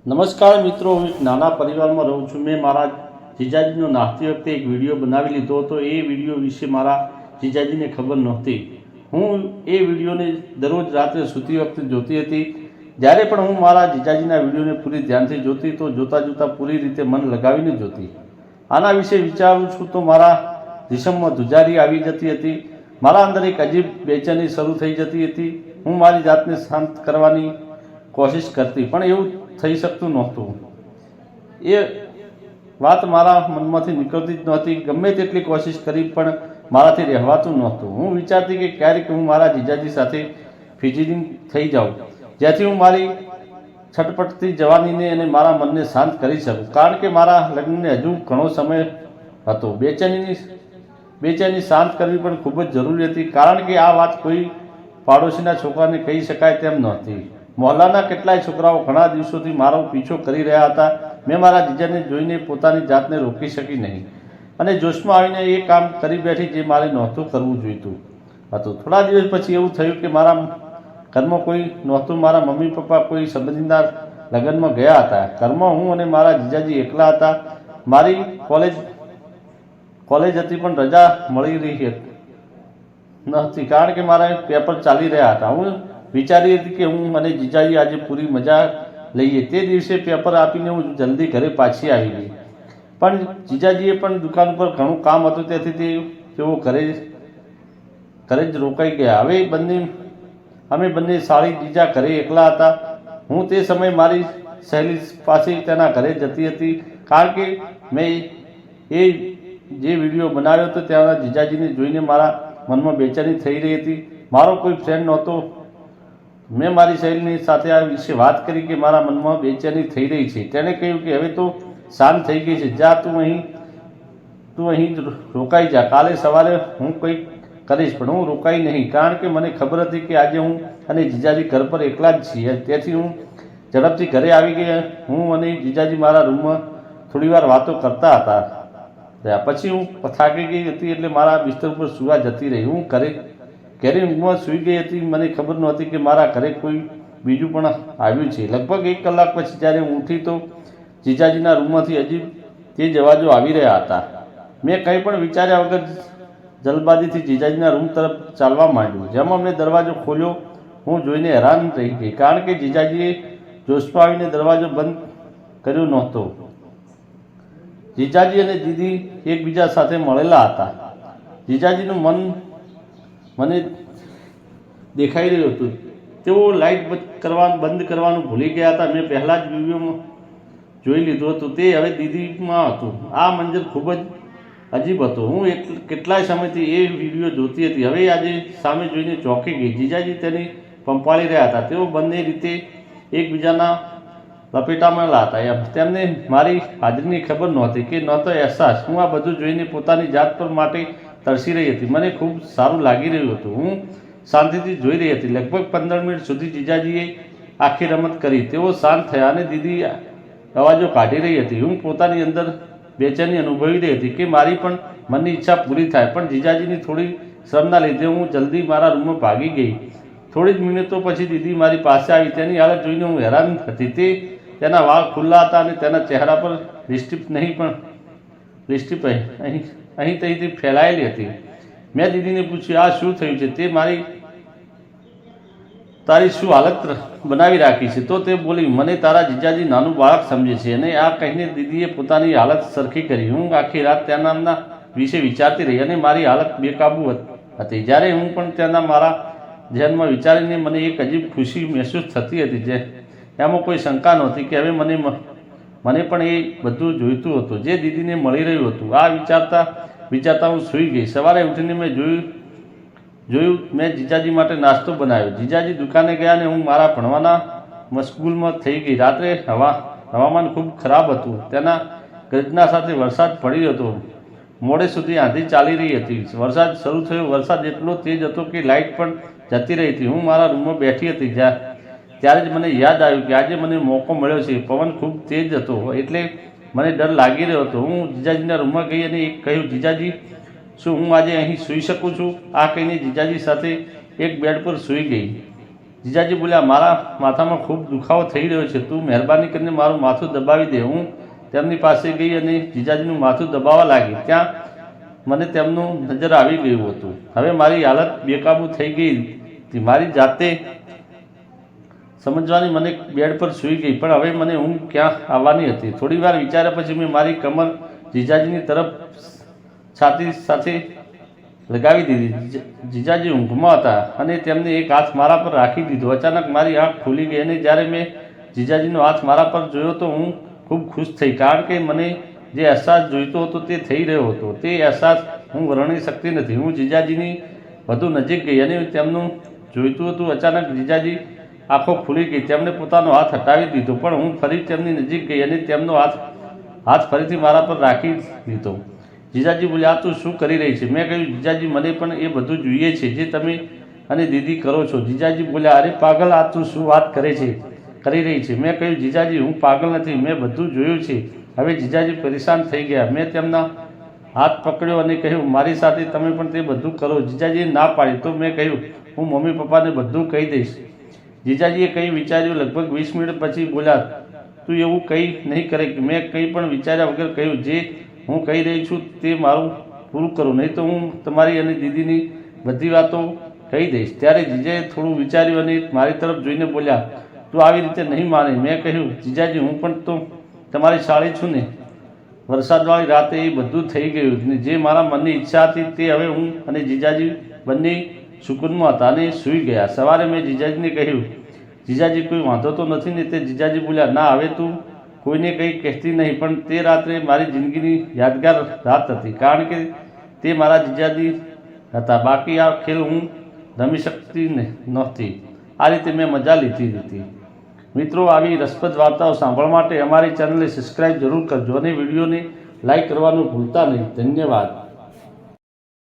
નમસ્કાર મિત્રો, હું એક નાના પરિવારમાં રહું છું. મેં મારા જીજાજીનો નાહતી વખતે એક વિડીયો બનાવી લીધો હતો. એ વિડીયો વિશે મારા જીજાજીને ખબર નહોતી. હું એ વિડીયોને દરરોજ રાત્રે સૂતી વખતે જોતી હતી. જ્યારે પણ હું મારા જીજાજીના વિડીયોને પૂરી ધ્યાનથી જોતી તો જોતાં પૂરી રીતે મન લગાવીને જોતી. આના વિશે વિચારું છું તો મારા જીસમમાં ધુજારી આવી જતી હતી. મારા અંદર એક અજીબ બેચેની શરૂ થઈ જતી હતી. હું મારી જાતને શાંત કરવાની કોશિશ કરતી પણ એવું થઈ શકતું નહોતું. એ વાત મારા મનમાંથી નીકળતી જ નહોતી. ગમે તેટલી કોશિશ કરી પણ મારાથી રહેવાતું નહોતું. હું વિચારતી કે ક્યારેક હું મારા જીજાજી સાથે ફિઝિટિંગ થઈ જાઉં, જેથી હું મારી છટપટતી જવાનીને અને મારા મનને શાંત કરી શકું. કારણ કે મારા લગ્નને હજુ ઘણો સમય હતો. બેચેની શાંત કરવી પણ ખૂબ જ જરૂરી હતી, કારણ કે આ વાત કોઈ પાડોશીના છોકરાને કહી શકાય તેમ નહોતી. મોહલ્લાના કેટલાય છોકરાઓ ઘણા દિવસોથી મારો પીછો કરી રહ્યા હતા. મેં મારા જીજાને જોઈને પોતાની જાતને રોકી શકી નહીં અને જોશમાં આવીને એ કામ કરી બેઠી જે મારે નહોતું કરવું જોઈતું હતું. થોડા દિવસ પછી એવું થયું કે મારા ઘરમાં કોઈ નહોતું. મારા મમ્મી પપ્પા કોઈ સંબંધીના લગ્નમાં ગયા હતા. ઘરમાં હું અને મારા જીજાજી એકલા હતા. મારી કોલેજ હતી પણ રજા મળી રહી નહોતી, કારણ કે મારા પેપર ચાલી રહ્યા હતા. હું વિચારી હતી કે હું અને જીજાજી આજે પૂરી મજા લઈએ. તે દિવસે પેપર આપીને હું જલ્દી ઘરે પાછી આવી ગઈ. પણ જીજાજીએ પણ દુકાન પર ઘણું કામ હતું, તેથી તેઓ ઘરે જ રોકાઈ ગયા. અમે બંને સાળી જીજા ઘરે એકલા હતા. હું તે સમયે મારી સહેલી પાસે તેના ઘરે જતી હતી, કારણ કે મેં એ જે વિડીયો બનાવ્યો હતો ત્યાંના જીજાજીને જોઈને મારા મનમાં બેચેની થઈ રહી હતી. મારો કોઈ ફ્રેન્ડ નહોતો. મેં મારી સહેલીની સાથે આ વિશે વાત કરી કે મારા મનમાં બેચેની થઈ રહી છે. તેણે કહ્યું કે હવે તો શાંત થઈ ગઈ છે. જા તું અહીં રોકાઈ જા. કાલે સવારે હું કંઈક કરીશ, પણ હું રોકાઈ નહીં, કારણ કે મને ખબર હતી કે આજે હું અને જીજાજી ઘર પર એકલા જ છીએ. તેથી હું ઝડપથી ઘરે આવી ગયા. હું અને જીજાજી મારા રૂમમાં થોડીવાર વાતો કરતા હતા. પછી હું થાકી ગઈ હતી એટલે મારા બિસ્તર પર સૂવા જતી રહી. હું ઘરે ઊંઘમાં સૂઈ ગઈ હતી. મને ખબર નહોતી કે મારા ઘરે કોઈ બીજું પણ આવ્યું છે. લગભગ 1 કલાક પછી જ્યારે હું ઉઠી તો જીજાજીના રૂમમાંથી અજીબ તેજ અવાજો આવી રહ્યા હતા. મેં કંઈ પણ વિચાર્યા વગર જલ્દબાજીથી જીજાજીના રૂમ તરફ ચાલવા માંડ્યું. જેમાં મેં દરવાજો ખોલ્યો, હું જોઈને હેરાન રહી ગઈ, કારણ કે જીજાજીએ જોશમાં આવીને દરવાજો બંધ કર્યો નહોતો. જીજાજી અને દીદી એકબીજા સાથે મળેલા હતા. જીજાજીનું મન મને દેખાઈ રહ્યું હતું. તેઓ લાઇટ બંધ કરવાનું ભૂલી ગયા હતા. મેં પહેલાં જ વિડીયોમાં જોઈ લીધું હતું. તે હવે દીદીમાં હતું. આ મંજર ખૂબ જ અજીબ હતો. હું કેટલાય સમયથી એ વિડીયો જોતી હતી. હવે આજે સામે જોઈને ચોંકી ગઈ. જીજાજી તેને પંપાળી રહ્યા હતા. તેઓ બંને રીતે એકબીજાના લપેટામાં હતા. તેમને મારી હાજરીની ખબર નહોતી કે નહોતો અહેસાસ. હું આ બધું જોઈને પોતાની જાત પર માટે તરસી રહી હતી. મને ખૂબ સારું લાગી રહ્યું હતું. હું શાંતિથી જોઈ રહી હતી. લગભગ 15 મિનિટ સુધી જીજાજીએ આખી રમત કરી. તેઓ શાંત થયા અને દીદી અવાજો કાઢી રહી હતી. હું પોતાની અંદર બેચેની અનુભવી રહી હતી કે મારી પણ મનની ઈચ્છા પૂરી થાય. પણ જીજાજીની થોડી શરમના લીધે હું જલ્દી મારા રૂમમાં ભાગી ગઈ. થોડી જ મિનિટો પછી દીદી મારી પાસે આવી. તેની હાલત જોઈને હું હેરાન હતી. તેના વાળ ખુલ્લા હતા અને તેના ચહેરા પર લિપસ્ટિક અહીં ત્યાંથી ફેલાયેલી હતી. મેં દીદીને પૂછ્યું, આ શું થયું છે? તારી શું હાલત બનાવી રાખી છે? તો તે બોલી, મને તારા જીજાજી નાનું બાળક સમજે છે. અને આ કહીને દીદીએ પોતાની હાલત સરખી કરી. હું આખી રાત તેના વિશે વિચારતી રહી અને મારી હાલત બેકાબૂ હતી. જ્યારે હું પણ તેના મારા ધ્યાનમાં વિચારીને મને એક અજીબ ખુશી મહેસૂસ થતી હતી. એમાં કોઈ શંકા નહોતી કે હવે મને પણ એ બધું જોઈતું હતું જે દીદીને મળી રહ્યું હતું. આ વિચારતા હું સૂઈ ગઈ. સવારે ઉઠીને મેં જોયું મેં જીજાજી માટે નાસ્તો બનાવ્યો. જીજાજી દુકાને ગયા અને હું મારા ભણવાના મશગુલમાં થઈ ગઈ. રાત્રે હવામાન ખૂબ ખરાબ હતું. તેના ગર્જના સાથે વરસાદ પડી હતો. મોડે સુધી આંધી ચાલી રહી હતી. વરસાદ શરૂ થયો. વરસાદ એટલો તેજ હતો કે લાઇટ પણ જતી રહી હતી. હું મારા રૂમમાં બેઠી હતી. ત્યારે જ મને યાદ આવ્યું કે આજે મને મોકો મળ્યો છે. પવન ખૂબ તેજ હતો એટલે મને ડર લાગી રહ્યો હતો. હું જીજાજીના રૂમમાં ગઈ અને કહ્યું, જીજાજી, શું હું આજે અહીં સૂઈ શકું છું? આ કહીને જીજાજી સાથે એક બેડ પર સૂઈ ગઈ. જીજાજી બોલ્યા, મારા માથામાં ખૂબ દુખાવો થઈ રહ્યો છે, તું મહેરબાની કરીને મારું માથું દબાવી દે. હું તેમની પાસે ગઈ અને જીજાજીનું માથું દબાવવા લાગી. ત્યાં મને તેમનું નજર આવી ગયું હતું. હવે મારી હાલત બેકાબૂ થઈ ગઈ હતી. મારી જાતે સમજવાની મને બેડ પર સૂઈ ગઈ, પણ હવે મને ઊંઘ ક્યાં આવવાની હતી. થોડી વાર વિચાર્યા પછી મેં મારી કમર જીજાજીની તરફ છાતી સાથે લગાવી દીધી. જીજાજી ઊંઘમાં હતા અને તેમને એક હાથ મારા પર રાખી દીધો. અચાનક મારી આંખ ખુલી ગઈ અને જ્યારે મેં જીજાજીનો હાથ મારા પર જોયો તો હું ખૂબ ખુશ થઈ, કારણ કે મને જે અહેસાસ જોઈતો હતો તે થઈ રહ્યો હતો. તે અહેસાસ હું વર્ણવી શકતી નથી. હું જીજાજીની વધુ નજીક ગઈ અને તેમનું જોઈતું હતું. અચાનક જીજાજી આંખો ખુલી ગઈ. તેમણે પોતાનો હાથ હટાવી દીધો, પણ હું ફરી તેમની નજીક ગઈ અને તેમનો હાથ ફરીથી મારા પર રાખી દીધો. જીજાજી બોલ્યા, આ તું શું કરી રહી છે? મેં કહ્યું, જીજાજી મને પણ એ બધું જોઈએ છે જે તમે અને દીદી કરો છો. જીજાજી બોલ્યા, અરે પાગલ, આ તું શું વાત કરી રહી છે? મેં કહ્યું, જીજાજી હું પાગલ નથી, મેં બધું જોયું છે. હવે જીજાજી પરેશાન થઈ ગયા. મેં તેમના હાથ પકડ્યો અને કહ્યું, મારી સાથે તમે પણ તે બધું કરો. જીજાજીએ ના પાડી તો મેં કહ્યું, હું મમ્મી પપ્પાને બધું કહી દઈશ. જીજાજીએ કંઈ વિચાર્યું. લગભગ 20 મિનિટ પછી બોલ્યા, તું એવું કંઈ નહીં કરે. મેં કંઈ પણ વિચાર્યા વગર કહ્યું, જે હું કહી રહી છું તે મારું પૂરું કરું, નહીં તો હું તમારી અને દીદીની બધી વાતો કહી દઈશ. ત્યારે જીજાએ થોડું વિચાર્યું અને મારી તરફ જોઈને બોલ્યા, તું આવી રીતે નહીં માને. મેં કહ્યું, જીજાજી હું પણ તો તમારી સાળી છું ને. વરસાદવાળી રાતે એ બધું થઈ ગયું ને જે મારા મનની ઈચ્છા હતી તે હવે હું અને જીજાજી બંને સુકૂનમાં હતા અને સૂઈ ગયા. સવારે મેં જીજાજીને કહ્યું, જીજાજી કોઈ વાંધો તો નથી ને? તે જીજાજી બોલ્યા, ના, હવે તું કોઈને કંઈ કહેતી નહીં, પણ તે રાત્રે મારી જિંદગીની યાદગાર રાત હતી, કારણ કે તે મારા જીજાજી હતા. બાકી આ ખેલ હું રમી શકતી નહોતી. આ રીતે મેં મજા લીધી હતી. મિત્રો, આવી રસપ્રદ વાર્તાઓ સાંભળવા માટે અમારી ચેનલને સબસ્ક્રાઈબ જરૂર કરજો અને વિડીયોને લાઈક કરવાનું ભૂલતા નહીં. ધન્યવાદ.